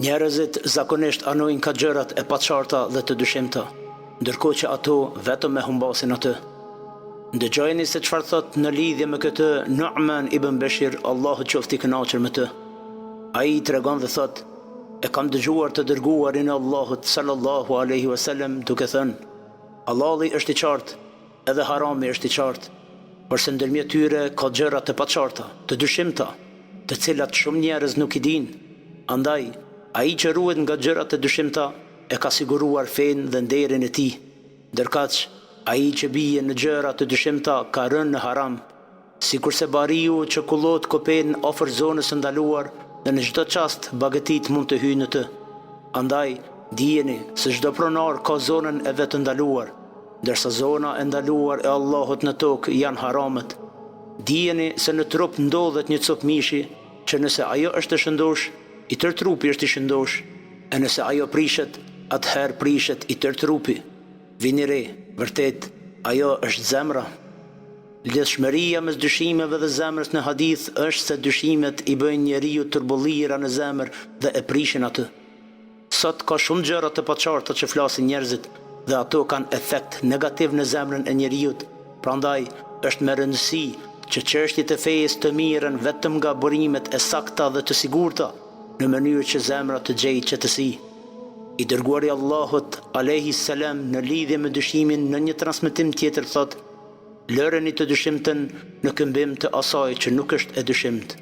Njerëzit zakonisht anojnë ka gjërat e paqarta dhe të dyshimta, ndërkohë që ato vetëm e humbasin atë. Ndëgjojeni se çfarë thot në lidhje me këtë Nu'man ibn Bashir, Allahu qoftë i kënaqur me të. Ai tregon dhe thot: e kam dëgjuar të dërguarin e Allahut sallallahu alaihi wasallam duke thënë: Halali është i qartë, edhe harami është i qartë, përse ndërmjet tyre ka gjëra të paqarta, të dyshimta, të cilat shumë njerëz nuk i dinë. Andaj, ai që ruhet nga gjërat të dyshimta e ka siguruar fenë dhe nderin e tij, ndërkaq ai që bie në gjëra të dyshimta ka rënë në haram, sikurse bariu që kullot kopen afër zonës së ndaluar dhe në çdo çast bagetit mund të hyjnë në të. Andaj, dijeni se çdo pronar ka zonën e vet të ndaluar, ndërsa zona e ndaluar e Allahut në tokë janë haramet. Dijeni se në trup ndodhet një cop mishi, që nëse ajo është e shëndosh, i tërë trupi është i shëndosh, e nëse ajo prishet, atëherë prishet i tërë trupi. Vini re, vërtet, ajo është zemra. Lidhshmëria mes dyshimeve dhe zemrës në hadith është se dyshimet i bëjnë njeriu turbullira në zemër dhe e prishin atë. Sot ka shumë gjëra të paqarta që flasin njerëzit dhe ato kanë efekt negativ në zemrën e njeriut. Prandaj është me rëndësi që çështjet e fesë të mirën vetëm nga burimet e sakta dhe të sigurta, në mënyrë që zemra të gjejë qetësi. I dërguari Allahut alayhi salam në lidhje me dyshimin në një transmetim tjetër thotë: lëreni të dyshimtën në këmbim të asaj që nuk është e dyshimt.